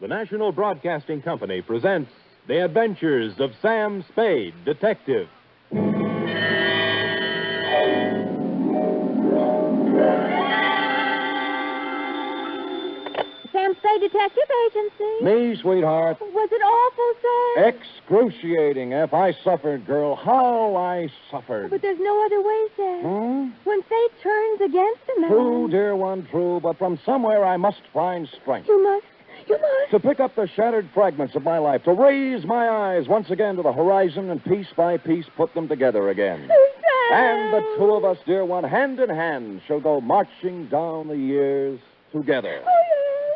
the National Broadcasting Company presents The Adventures of Sam Spade, Detective. Sam Spade Detective Agency. Me, sweetheart. Was it awful, sir? Excruciating, F. I suffered, girl. How I suffered. But there's no other way, sir. When fate turns against a man. True, dear one, true. But from somewhere I must find strength. You must. To pick up the shattered fragments of my life, to raise my eyes once again to the horizon and piece by piece put them together again. Sam. And the two of us, dear one, hand in hand, shall go marching down the years together. Oh, yes.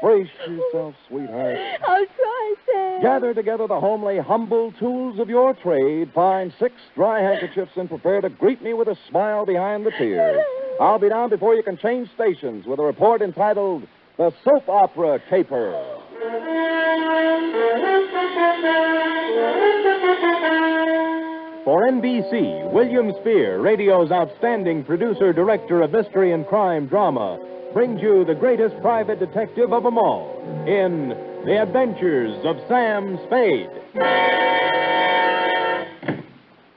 Brace yourself, sweetheart. I'll try, Sam. Gather together the homely, humble tools of your trade. Find 6 dry handkerchiefs and prepare to greet me with a smile behind the tears. I'll be down before you can change stations with a report entitled The Soap Opera Caper. For NBC, William Spier, radio's outstanding producer-director of mystery and crime drama, brings you the greatest private detective of them all in The Adventures of Sam Spade.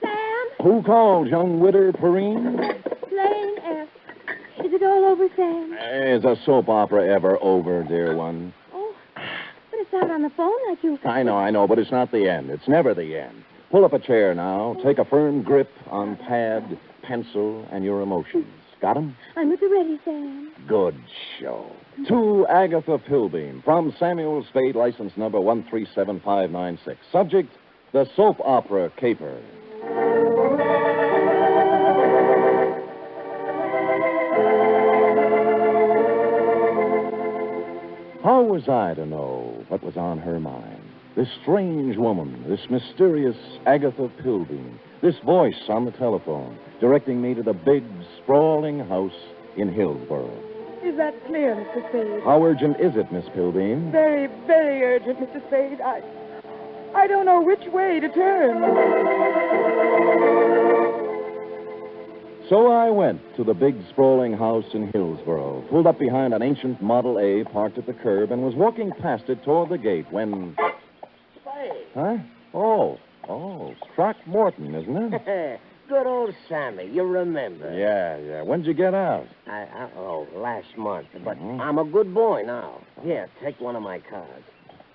Sam? Who called, young widder Perrine? Plain F. Is it all over, Sam? Is a soap opera ever over, dear one? Oh, but it's out on the phone like you... I know, but it's not the end. It's never the end. Pull up a chair now. Take a firm grip on pad, pencil, and your emotions. Got 'em? I'm at the ready, Sam. Good show. To Agatha Pilbeam, from Samuel Spade, license number 137596. Subject, the soap opera caper. How was I to know what was on her mind? This strange woman, this mysterious Agatha Pilbeam, this voice on the telephone, directing me to the big, sprawling house in Hillsborough. Is that clear, Mr. Spade? How urgent is it, Miss Pilbeam? Very, very urgent, Mr. Spade. I don't know which way to turn. So I went to the big, sprawling house in Hillsborough, pulled up behind an ancient Model A parked at the curb, and was walking past it toward the gate when... Spade. Huh? Oh, Throckmorton, isn't it? Good old Sammy, you remember. Yeah. When'd you get out? Last month. But I'm a good boy now. Here, take one of my cards.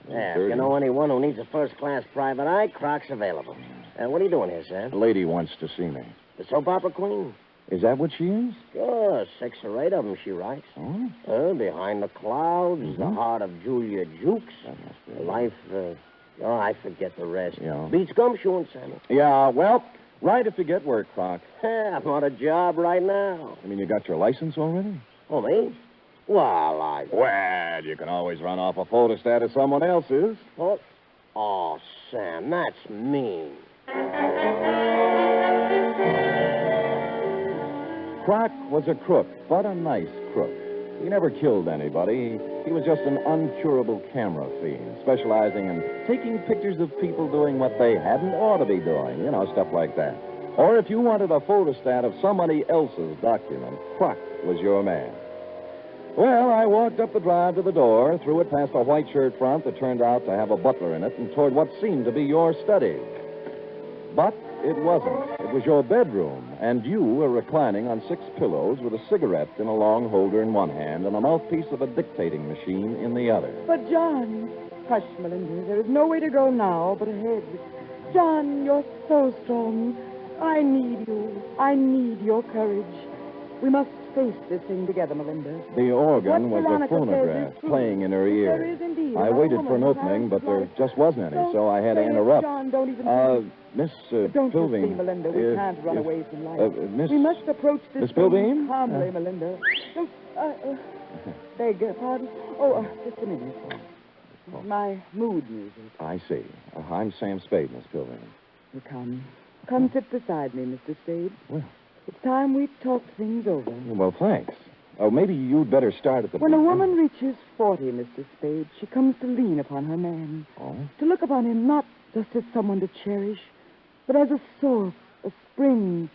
There, if you know anyone who needs a first-class private eye, Croc's available. What are you doing here, Sam? The lady wants to see me. The soap opera queen? Is that what she is? Sure, 6 or 8 of them, she writes. Oh? Behind the Clouds, The Heart of Julia Jukes, Life, I forget the rest. Yeah. Beats gumshoeing, Sammy. Yeah, well, right if you get work, Croc. I'm on a job right now. I mean, you got your license already? Oh, me? Well, Well, you can always run off a photostat of someone else's. What? Oh, Sam, that's mean. Croc was a crook, but a nice crook. He never killed anybody. He was just an uncurable camera fiend, specializing in taking pictures of people doing what they hadn't ought to be doing. You know, stuff like that. Or if you wanted a photostat of somebody else's document, Croc was your man. Well, I walked up the drive to the door, threw it past a white shirt front that turned out to have a butler in it, and toward what seemed to be your study. But it wasn't. It was your bedroom, and you were reclining on 6 pillows with a cigarette in a long holder in one hand and a mouthpiece of a dictating machine in the other. But, John... Hush, Melinda. There is no way to go now but ahead. John, you're so strong. I need you. I need your courage. We must face this thing together, Melinda. The organ What was a Veronica phonograph says is true. playing in her There ear. is indeed. I A waited for an woman opening, has but there life. just wasn't any, Don't so I had to say it, interrupt. John, don't even... Miss Don't you Pilbeam. see, Melinda, we can't run away from life. Miss... We must approach this Miss thing Pilbeam? calmly, Melinda. Don't... beg your pardon. Just a minute. My mood music. I see. I'm Sam Spade, Miss Pilbeam. Well, come sit beside me, Mr. Spade. Well. It's time we talked things over. Well, thanks. Oh, maybe you'd better start at the When a beginning. woman reaches 40, Mr. Spade, she comes to lean upon her man. Oh? To look upon him not just as someone to cherish, but as a source, a spring,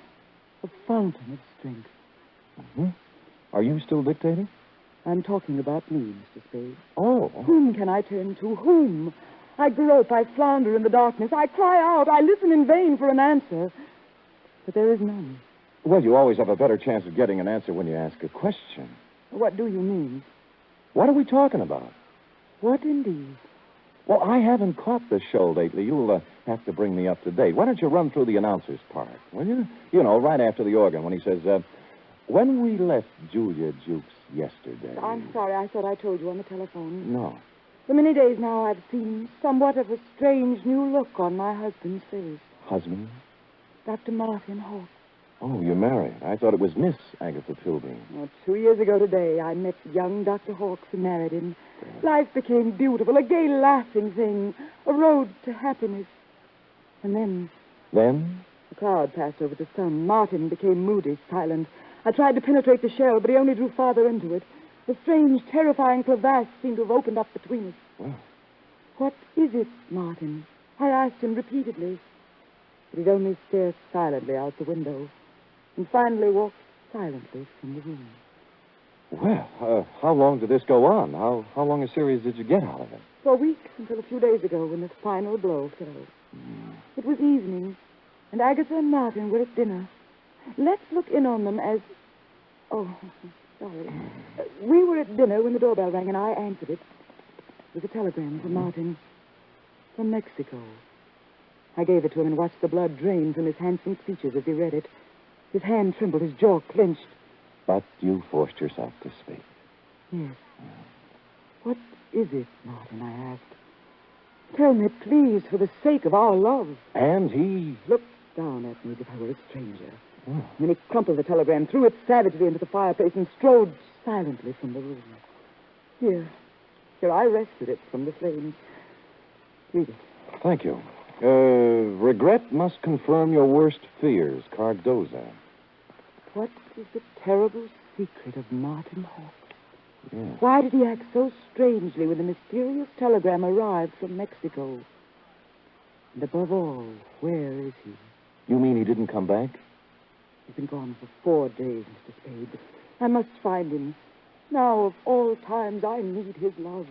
a fountain of strength. Mm-hmm. Are you still dictating? I'm talking about me, Mr. Spade. Oh. Whom can I turn to? Whom? I grope, I flounder in the darkness. I cry out, I listen in vain for an answer. But there is none. Well, you always have a better chance of getting an answer when you ask a question. What do you mean? What are we talking about? What indeed? Well, I haven't caught the show lately. You'll have to bring me up to date. Why don't you run through the announcer's part, will you? You know, right after the organ when he says, when we left Julia Jukes yesterday. I'm sorry, I thought I told you on the telephone. No. For many days now, I've seen somewhat of a strange new look on my husband's face. Husband? Dr. Martin Hawk. Oh, you're married. I thought it was Miss Agatha Pilbeam. Well, 2 years ago today, I met young Dr. Hawks and married him. Life became beautiful, a gay, laughing thing, a road to happiness. And then? Then? The cloud passed over the sun. Martin became moody, silent. I tried to penetrate the shell, but he only drew farther into it. The strange, terrifying crevasse seemed to have opened up between us. Well. What is it, Martin? I asked him repeatedly. But he'd only stare silently out the window and finally walked silently from the room. Well, how long did this go on? How long a series did you get out of it? For weeks, until a few days ago when the final blow fell. It was evening, and Agatha and Martin were at dinner. Let's look in on them as... Oh, sorry. We were at dinner when the doorbell rang, and I answered it. It was a telegram from Martin. From Mexico. I gave it to him and watched the blood drain from his handsome features as he read it. His hand trembled, his jaw clenched. But you forced yourself to speak. Yes. What is it, Martin, I asked. Tell me, please, for the sake of our love. And he... Looked down at me as if I were a stranger. Oh. Then he crumpled the telegram, threw it savagely into the fireplace, and strode silently from the room. Here, I rescued it from the flames. Read it. Thank you. Regret must confirm your worst fears, Cardoza. What is the terrible secret of Martin Hawk? Yes. Why did he act so strangely when the mysterious telegram arrived from Mexico? And above all, where is he? You mean he didn't come back? He's been gone for 4 days, Mr. Spade. I must find him. Now, of all times, I need his love.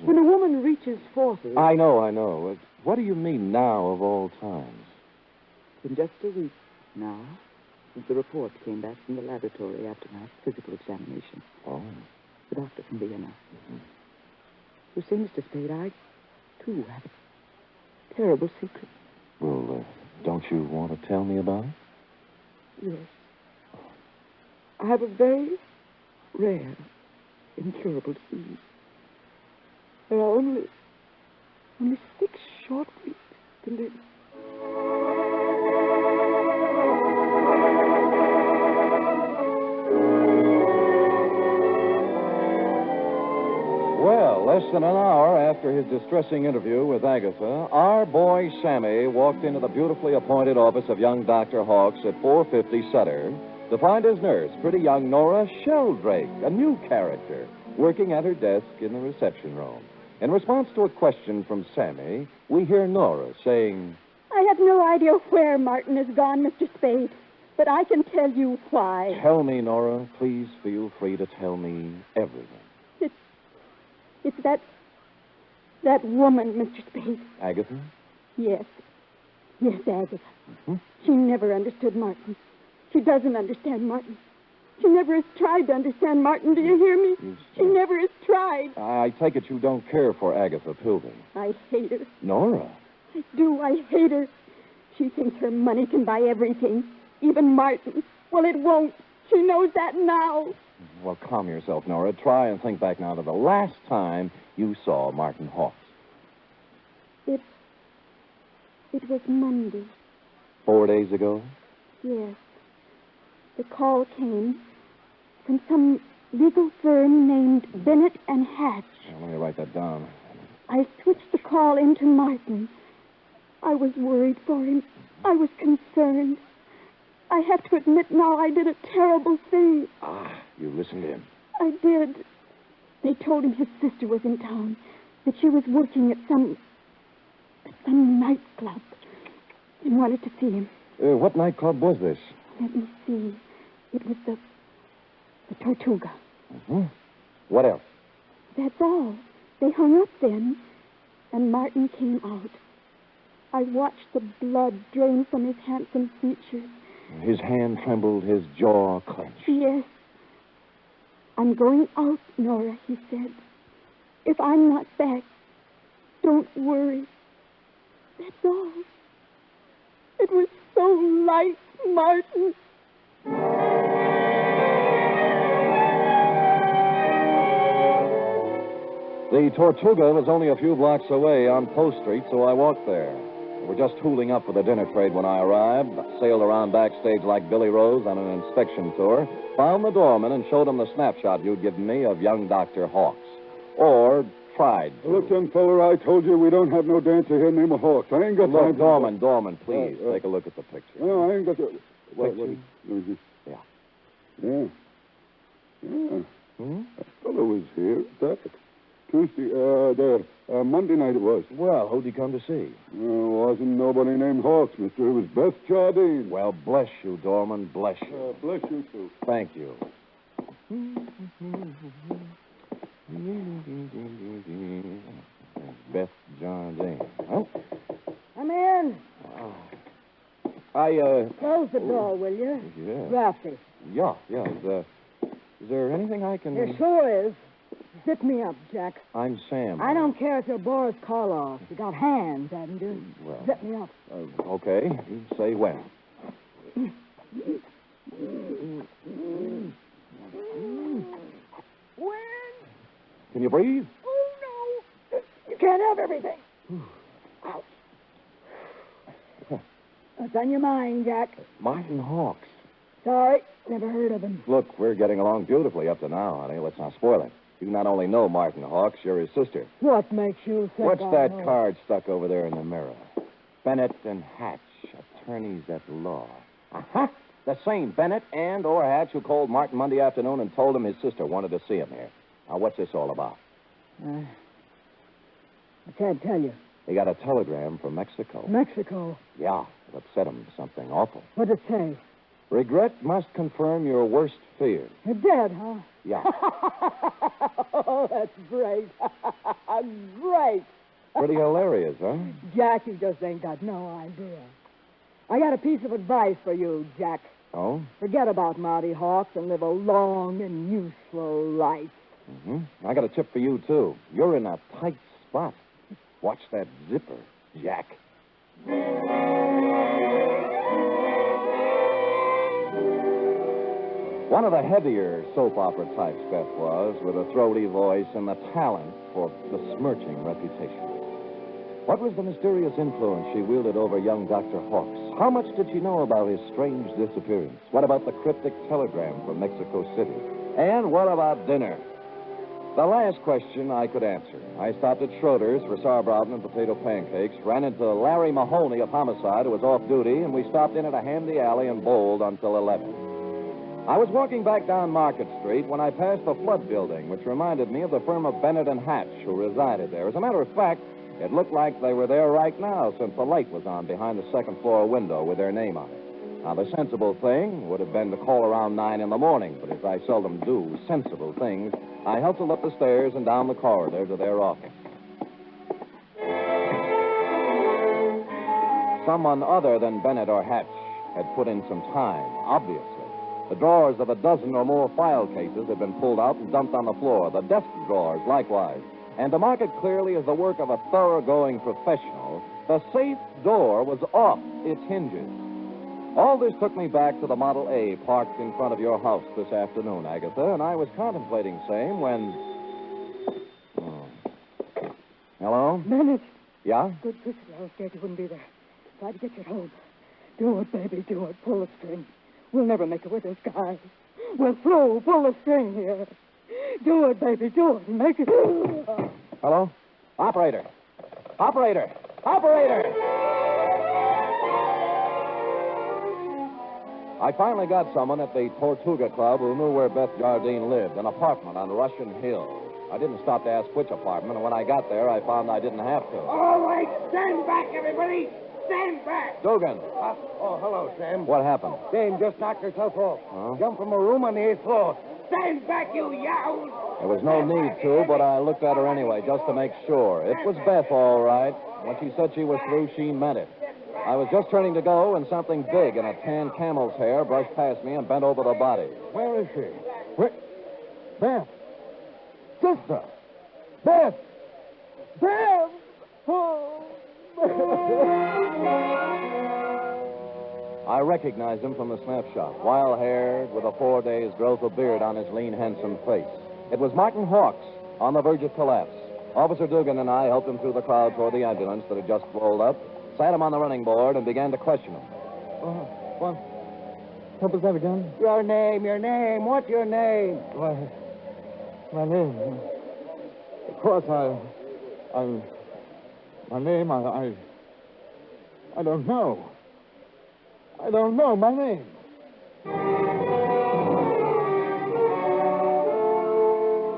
When a woman reaches 40... I know. What do you mean, now of all times? In just a week now, since the report came back from the laboratory after my physical examination. Oh. The doctor from Vienna. Mm-hmm. You see, Mr. Spade, I, too, have a terrible secret. Well, don't you want to tell me about it? Yes. I have a very rare, incurable disease. There are only 6 short weeks to live. Well, less than an hour after his distressing interview with Agatha, our boy Sammy walked into the beautifully appointed office of young Dr. Hawks at 450 Sutter to find his nurse, pretty young Nora Sheldrake, a new character, working at her desk in the reception room. In response to a question from Sammy, we hear Nora saying, I have no idea where Martin has gone, Mr. Spade, but I can tell you why. Tell me, Nora. Please feel free to tell me everything. It's that woman, Mr. Spade. Agatha? Yes, Agatha. Mm-hmm. She never understood Martin. She doesn't understand Martin. She never has tried to understand Martin. Do you hear me? She never has tried. I take it you don't care for Agatha Pilbeam. I hate her. Nora? I do. I hate her. She thinks her money can buy everything, even Martin. Well, it won't. She knows that now. Well, calm yourself, Nora. Try and think back now to the last time you saw Martin Hawks. It was Monday. 4 days ago? Yes. The call came from some legal firm named Bennett and Hatch. Let me write that down. I switched the call into Martin. I was worried for him. I was concerned. I have to admit now I did a terrible thing. You listened in. I did. They told him his sister was in town, that she was working at some nightclub, and wanted to see him. What nightclub was this? Let me see. It was the Tortuga. Mm-hmm. What else? That's all. They hung up then, and Martin came out. I watched the blood drain from his handsome features. His hand trembled, his jaw clenched. Yes. I'm going out, Nora, he said. If I'm not back, don't worry. That's all. It was so like Martin. The Tortuga was only a few blocks away on Post Street, so I walked there. We were just tooling up for the dinner trade when I arrived, sailed around backstage like Billy Rose on an inspection tour, found the doorman and showed him the snapshot you'd given me of young Dr. Hawks. Or tried to. Look, young feller, I told you we don't have no dancer here named Hawks. I ain't got time Look, Dorman, please, take a look at the picture. No, I ain't got to... What? Yeah. Yeah. Yeah. Hmm? That fellow was here. That Tuesday, Monday night it was. Well, who'd he come to see? Wasn't nobody named Hawks, mister. It was Beth Jardine. Well, bless you, Dorman, bless you. Bless you, too. Thank you. Beth Jardine. Oh. Come in. Close the door, will you? Yeah. Drafty. Yeah. Is there anything I can... There sure is. Zip me up, Jack. I'm Sam. I don't care if you're Boris Karloff. You got hands, haven't you? Well... Zip me up. Okay. You say when. When? Can you breathe? Oh, no. You can't have everything. Out. What's on your mind, Jack? Martin Hawks. Sorry, never heard of him. Look, we're getting along beautifully up to now, honey. Let's not spoil it. You not only know Martin Hawks, you're his sister. What makes you think What's I that know? card stuck over there in the mirror? Bennett and Hatch, attorneys at law. Uh-huh. The same Bennett and or Hatch who called Martin Monday afternoon and told him his sister wanted to see him here. Now, what's this all about? I can't tell you. He got a telegram from Mexico. Mexico? Yeah, it upset him. Something awful. What'd it say? Regret must confirm your worst fears. You're dead, huh? Yeah. Oh, that's great. Great. Pretty hilarious, huh? Jack, you just ain't got no idea. I got a piece of advice for you, Jack. Oh? Forget about Marty Hawks and live a long and useful life. Mm-hmm. I got a tip for you, too. You're in a tight spot. Watch that zipper, Jack. One of the heavier soap opera types, Beth was, with a throaty voice and the talent for besmirching reputation. What was the mysterious influence she wielded over young Dr. Hawks? How much did she know about his strange disappearance? What about the cryptic telegram from Mexico City? And what about dinner? The last question I could answer. I stopped at Schroeder's for sauerbraten and potato pancakes, ran into Larry Mahoney of Homicide, who was off duty, and we stopped in at a handy alley and bowled until 11. I was walking back down Market Street when I passed the Flood Building, which reminded me of the firm of Bennett and Hatch, who resided there. As a matter of fact, it looked like they were there right now, since the light was on behind the second-floor window with their name on it. Now, the sensible thing would have been to call around 9 in the morning, but as I seldom do sensible things, I hustled up the stairs and down the corridor to their office. Someone other than Bennett or Hatch had put in some time, obviously. The drawers of a dozen or more file cases had been pulled out and dumped on the floor, the desk drawers likewise. And to mark it clearly as the work of a thoroughgoing professional, the safe door was off its hinges. All this took me back to the Model A parked in front of your house this afternoon, Agatha, and I was contemplating same when... Oh. Hello? Bennett. Yeah? Good sister, I was scared you wouldn't be there. Tried to get you home. Do it, baby, do it. Pull the string. We'll never make it with this guy. We'll pull the string here. Do it, baby, do it. Make it. Hello? Operator! Operator! Operator! I finally got someone at the Tortuga Club who knew where Beth Jardine lived, an apartment on Russian Hill. I didn't stop to ask which apartment, and when I got there, I found I didn't have to. All right, stand back, everybody. Stand back. Dugan. Hello, Sam. What happened? Dame just knocked herself off. Huh? Jumped from a room on the 8th floor. Stand back, you yahoos. There was no need to, but I looked at her anyway, just to make sure. It was Beth, all right. When she said she was through, she meant it. I was just turning to go, and something big in a tan camel's hair brushed past me and bent over the body. Where is she? Where? Beth! Sister! Beth! Beth! Oh! I recognized him from the snapshot. Wild-haired, with a 4 days' growth of beard on his lean, handsome face. It was Martin Hawks, on the verge of collapse. Officer Dugan and I helped him through the crowd toward the ambulance that had just rolled up, sat him on the running board, and began to question him. What was that again? Your name. What's your name? Why, my name. Of course, my name, I don't know. I don't know my name.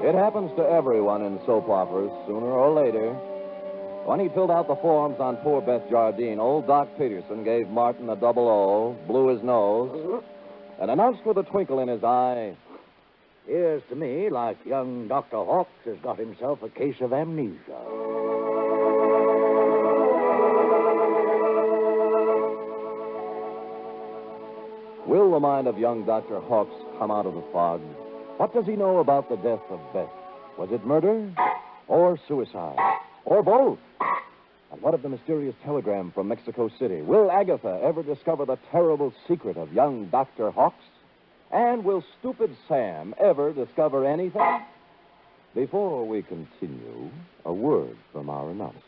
It happens to everyone in soap operas, sooner or later. When he filled out the forms on poor Beth Jardine, old Doc Peterson gave Martin a double O, blew his nose, and announced with a twinkle in his eye, Appears to me like young Dr. Hawks has got himself a case of amnesia. will the mind of young Dr. Hawks come out of the fog? What does he know about the death of Beth? Was it murder or suicide or both? And what of the mysterious telegram from Mexico City? Will Agatha ever discover the terrible secret of young Dr. Hawks? And will stupid Sam ever discover anything? Before we continue, a word from our announcer.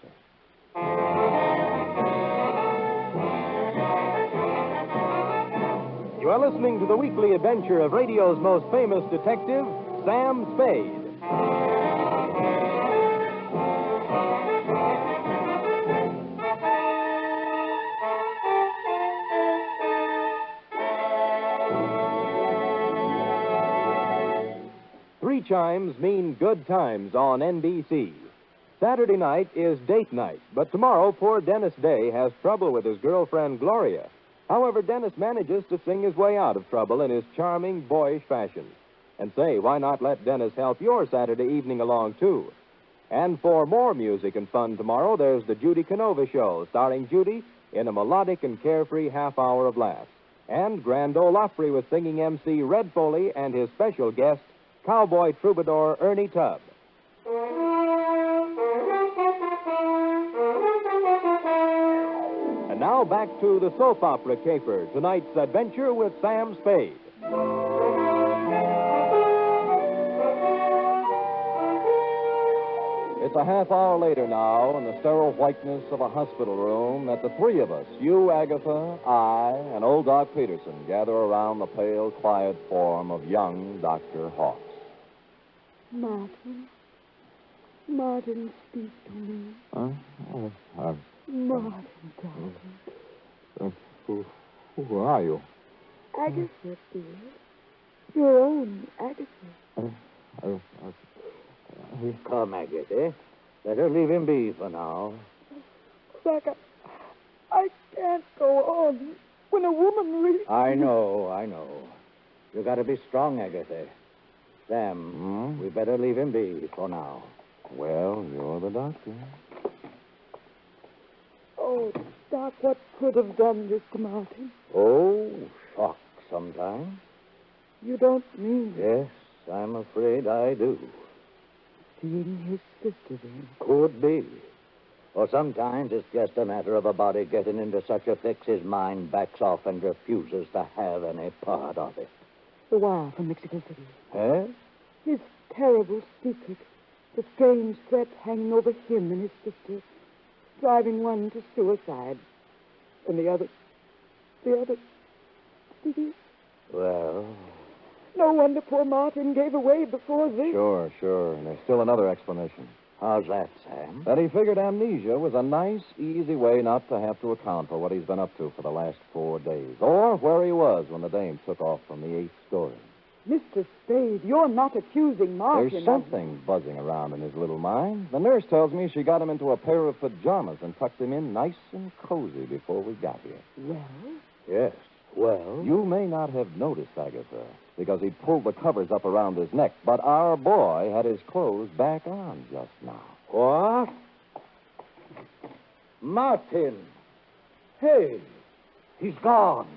You are listening to the weekly adventure of radio's most famous detective, Sam Spade. Three chimes mean good times on NBC. Saturday night is date night, but tomorrow poor Dennis Day has trouble with his girlfriend Gloria. However, Dennis manages to sing his way out of trouble in his charming, boyish fashion. And say, why not let Dennis help your Saturday evening along, too? And for more music and fun tomorrow, there's the Judy Canova Show, starring Judy in a melodic and carefree half hour of laughs. And Grand Ole Opry with singing MC Red Foley and his special guest, cowboy troubadour Ernie Tubb. And now back to the soap opera caper, tonight's adventure with Sam Spade. It's a half hour later now, in the sterile whiteness of a hospital room, that the three of us, you, Agatha, I, and old Doc Peterson, gather around the pale, quiet form of young Dr. Hawks. Martin. Martin, speak to me. Huh? Martin, darling. Who are you? Agatha, dear. Your own Agatha. Come, Agatha. Better leave him be for now. Jack, I can't go on when a woman really... I know. You got to be strong, Agatha. Sam, we better leave him be for now. Well, you're the doctor. Oh, Doc, what could have done this to Martin? Oh, shock sometimes. You don't mean... Yes, I'm afraid I do. Seeing his sister, then? Could be. Or sometimes it's just a matter of a body getting into such a fix his mind backs off and refuses to have any part of it. The wire from Mexico City. Eh? His terrible secret. The strange threat hanging over him and his sister. Driving one to suicide. And the other... Did he? Well... No wonder poor Martin gave away before this. Sure. And there's still another explanation. How's that, Sam? That he figured amnesia was a nice, easy way not to have to account for what he's been up to for the last 4 days. Or where he was when the dame took off from the 8th story. Mr. Spade, you're not accusing Martin. There's something buzzing around in his little mind. The nurse tells me she got him into a pair of pajamas and tucked him in nice and cozy before we got here. Well? Yes, well... You may not have noticed, Agatha, because he'd pulled the covers up around his neck. But our boy had his clothes back on just now. What? Martin. Hey, he's gone.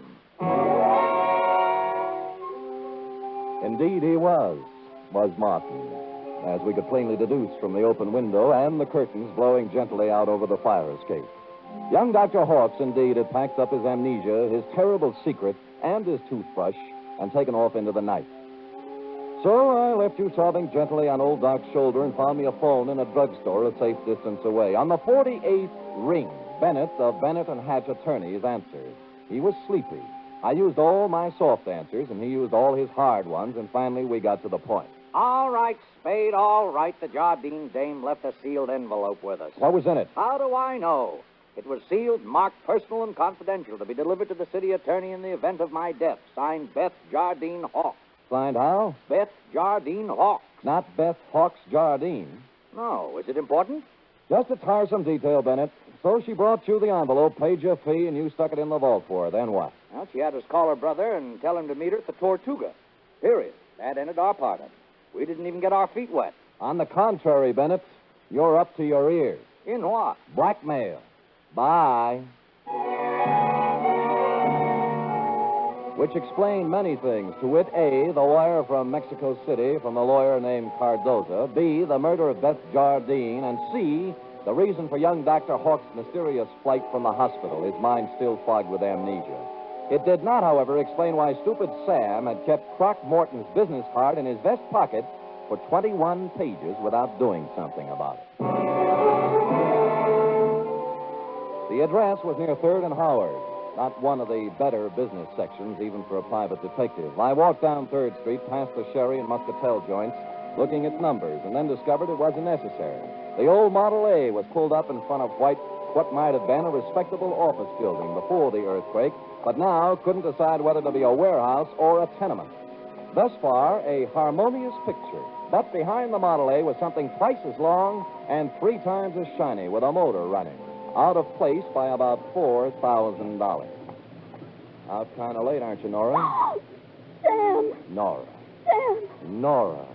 Indeed, he was Martin, as we could plainly deduce from the open window and the curtains blowing gently out over the fire escape. Young Dr. Hawks, indeed, had packed up his amnesia, his terrible secret, and his toothbrush, and taken off into the night. So I left you sobbing gently on old Doc's shoulder and found me a phone in a drugstore a safe distance away. On the 48th ring, Bennett of Bennett and Hatch attorneys answered. He was sleepy. I used all my soft answers, and he used all his hard ones, and finally we got to the point. All right, Spade, all right. The Jardine dame left a sealed envelope with us. What was in it? How do I know? It was sealed, marked personal and confidential, to be delivered to the city attorney in the event of my death. Signed, Beth Jardine Hawks. Signed how? Beth Jardine Hawks. Not Beth Hawks Jardine. No. Is it important? Just a tiresome detail, Bennett. So she brought you the envelope, paid your fee, and you stuck it in the vault for her. Then what? Well, she had us call her brother and tell him to meet her at the Tortuga. Period. That ended our part of it. We didn't even get our feet wet. On the contrary, Bennett, you're up to your ears. In what? Blackmail. Bye. Which explained many things. To wit, A, the wire from Mexico City from a lawyer named Cardoza. B, the murder of Beth Jardine. And C, the reason for young Dr. Hawks' mysterious flight from the hospital, his mind still fogged with amnesia. It did not, however, explain why stupid Sam had kept Croc Morton's business card in his vest pocket for 21 pages without doing something about it. The address was near 3rd and Howard, not one of the better business sections, even for a private detective. I walked down 3rd Street past the sherry and muscatel joints, looking at numbers, and then discovered it wasn't necessary. The old Model A was pulled up in front of what might have been a respectable office building before the earthquake, but now couldn't decide whether to be a warehouse or a tenement. Thus far, a harmonious picture. But behind the Model A was something twice as long and 3 times as shiny, with a motor running. Out of place by about $4,000. Out kind of late, aren't you, Nora? Sam! Nora. Sam! Nora.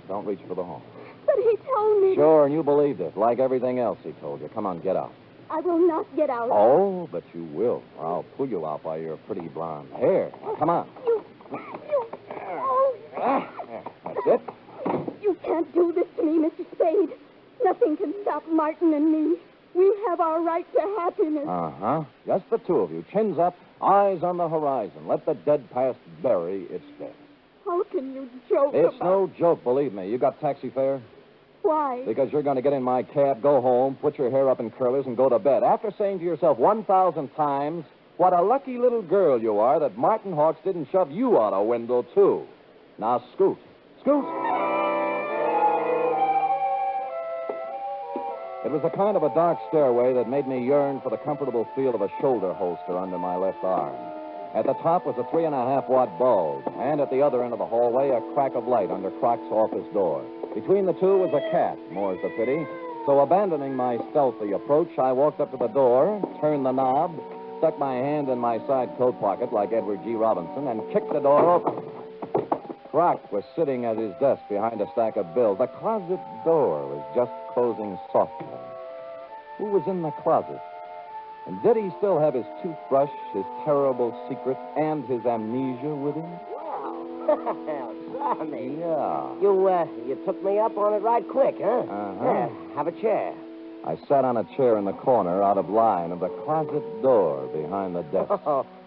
Don't reach for the horn. But he told me... Sure, and you believed it, like everything else he told you. Come on, get out. I will not get out. Oh, but you will, or I'll pull you out by your pretty blonde hair. Now, come on. You... Oh. That's it. You can't do this to me, Mr. Spade. Nothing can stop Martin and me. We have our right to happiness. Uh-huh. Just the two of you. Chins up, eyes on the horizon. Let the dead past bury its dead. How can you joke It's about... no joke, believe me. You got taxi fare? Why? Because you're going to get in my cab, go home, put your hair up in curlers, and go to bed. After saying to yourself 1,000 times, what a lucky little girl you are that Martin Hawks didn't shove you out a window, too. Now, scoot. Scoot! It was a kind of a dark stairway that made me yearn for the comfortable feel of a shoulder holster under my left arm. At the top was a 3.5-watt bulb, and at the other end of the hallway, a crack of light under Croc's office door. Between the two was a cat, more's the pity. So abandoning my stealthy approach, I walked up to the door, turned the knob, stuck my hand in my side coat pocket like Edward G. Robinson, and kicked the door open. Croc was sitting at his desk behind a stack of bills. The closet door was just closing softly. Who was in the closet? And did he still have his toothbrush, his terrible secret, and his amnesia with him? Wow. Sammy. Yeah. You took me up on it right quick, huh? Uh-huh. Yeah, have a chair. I sat on a chair in the corner out of line of the closet door behind the desk.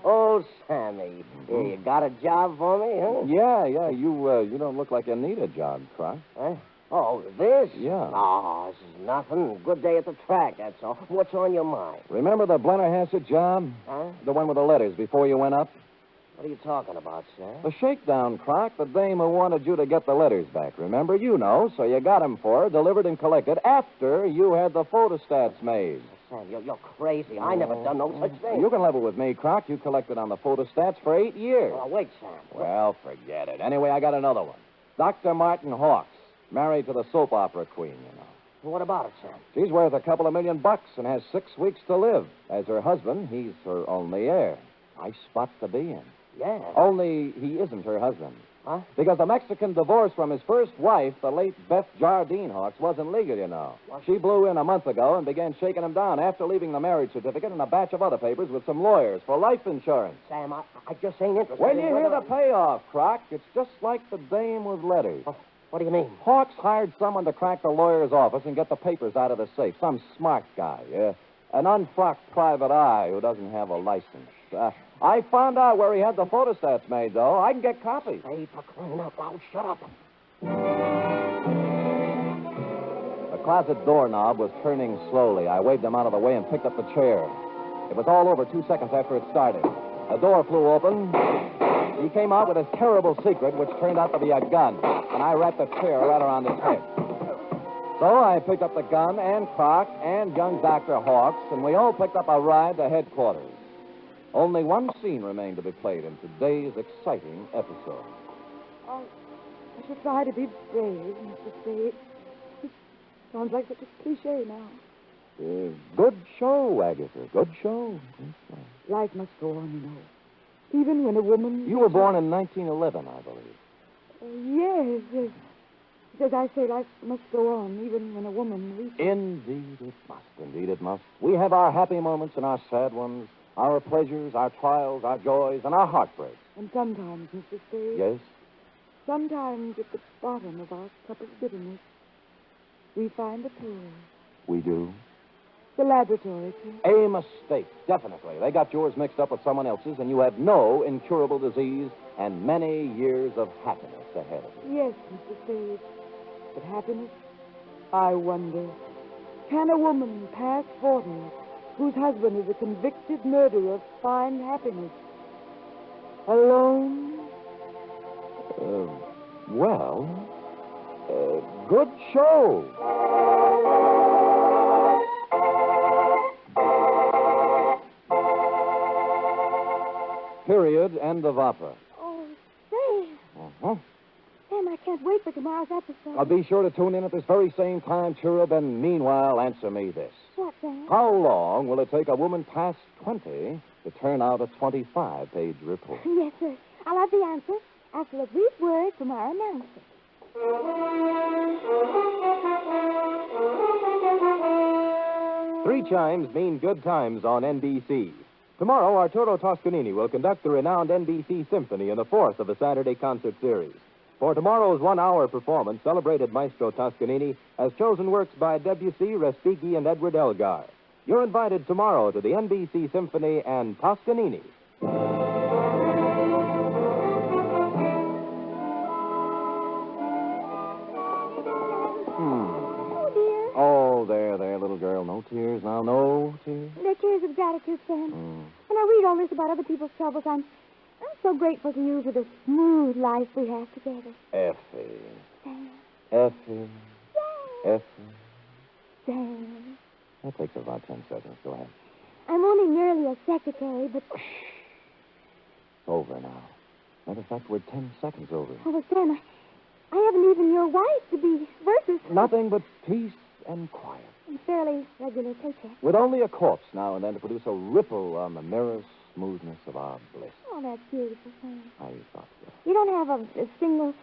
Oh, Sammy. You got a job for me, huh? Yeah. You don't look like you need a job, Croc. Huh? Oh, this? Yeah. Oh, this is nothing. Good day at the track, that's all. What's on your mind? Remember the Blennerhassett job? Huh? The one with the letters before you went up? What are you talking about, Sam? The shakedown, Croc. The dame who wanted you to get the letters back. Remember? You know, so you got them for her, delivered and collected after you had the photostats made. Sam, you're crazy. I never done no such thing. You can level with me, Croc. You collected on the photostats for 8 years. Oh, wait, Sam. Well, forget it. Anyway, I got another one. Dr. Martin Hawks, married to the soap opera queen, you know. What about it, Sam? She's worth a couple of $1 million and has 6 weeks to live. As her husband, he's her only heir. Nice spot to be in. Yeah. Only he isn't her husband. Huh? Because the Mexican divorce from his first wife, the late Beth Jardine Hawks, wasn't legal, you know. She blew in a month ago and began shaking him down after leaving the marriage certificate and a batch of other papers with some lawyers for life insurance. Sam, I just ain't interested. When you hear the payoff, Croc, it's just like the dame with letters. Oh, what do you mean? Hawks hired someone to crack the lawyer's office and get the papers out of the safe. Some smart guy, an unfrocked private eye who doesn't have a license. I found out where he had the photostats made, though. I can get copies. Hey, for crying out loud, shut up. The closet doorknob was turning slowly. I waved him out of the way and picked up the chair. It was all over 2 seconds after it started. A door flew open. He came out with his terrible secret, which turned out to be a gun, and I wrapped the chair right around his head. So I picked up the gun and Croc and young Dr. Hawks, and we all picked up a ride to headquarters. Only one scene remained to be played in today's exciting episode. I should try to be brave, Mr. Spade. It sounds like such a cliche now. Good show, Agatha. Good show. Life must go on, you know. Even when a woman... You were born in 1911, I believe. Yes. As I say, life must go on, even when a woman reaches... Indeed it must. Indeed it must. We have our happy moments and our sad ones, our pleasures, our trials, our joys, and our heartbreaks. And sometimes, Mr. Spade... Yes? Sometimes at the bottom of our cup of bitterness, we find a pearl. We do? The laboratory test. A mistake, definitely. They got yours mixed up with someone else's, and you have no incurable disease and many years of happiness ahead of you. Yes, Mr. Spade. But happiness? I wonder. Can a woman past 40, whose husband is a convicted murderer, find happiness? Alone? Good show. Period. End of opera. Oh, Sam. Uh-huh. Sam, I can't wait for tomorrow's episode. Be sure to tune in at this very same time, Cherub, and meanwhile, answer me this. What, Sam? How long will it take a woman past 20 to turn out a 25-page report? Yes, sir. I'll have the answer after a brief word from our announcer. Three chimes mean good times on NBC. Tomorrow, Arturo Toscanini will conduct the renowned NBC Symphony in the fourth of the Saturday concert series. For tomorrow's one-hour performance, celebrated Maestro Toscanini has chosen works by Debussy, Respighi, and Edward Elgar. You're invited tomorrow to the NBC Symphony and Toscanini. Oh, dear. Oh, there, little girl. No tears now. No tears. They're tears of gratitude, Sam. When I read all this about other people's troubles, I'm so grateful to you for the smooth life we have together. Effie. Sam. Effie. Sam. Effie. Sam. That takes about 10 seconds. Go ahead. I'm only merely a secretary, but... It's over now. Matter of fact, we're 10 seconds over. Oh, well, Sam, I haven't even your wife to be versus... Nothing but peace and quiet. And fairly regular paycheck. With only a corpse now and then to produce a ripple on the mirror smoothness of our bliss. Oh, that's beautiful, Sam. I thought so. You don't have a single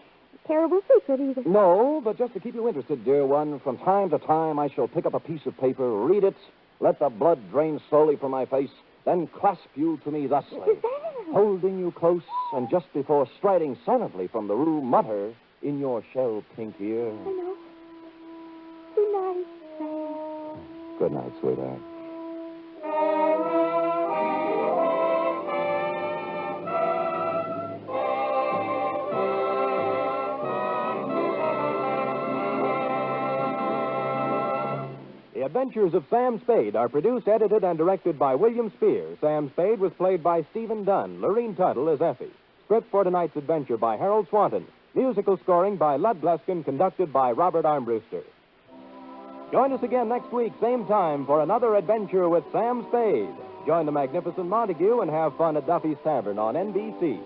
terrible secret either. No, but just to keep you interested, dear one, from time to time I shall pick up a piece of paper, read it, let the blood drain slowly from my face, then clasp you to me thusly, Sam. holding you close, and just before striding silently from the room, mutter in your shell-pink ear. I know. Good night, Sam. Good night, sweetheart. The Adventures of Sam Spade are produced, edited, and directed by William Spier. Sam Spade was played by Stephen Dunne. Lurene Tuttle as Effie. Script for tonight's adventure by Harold Swanton. Musical scoring by Lud Gluskin, conducted by Robert Armbruster. Join us again next week, same time, for another adventure with Sam Spade. Join the magnificent Montague and have fun at Duffy's Tavern on NBC.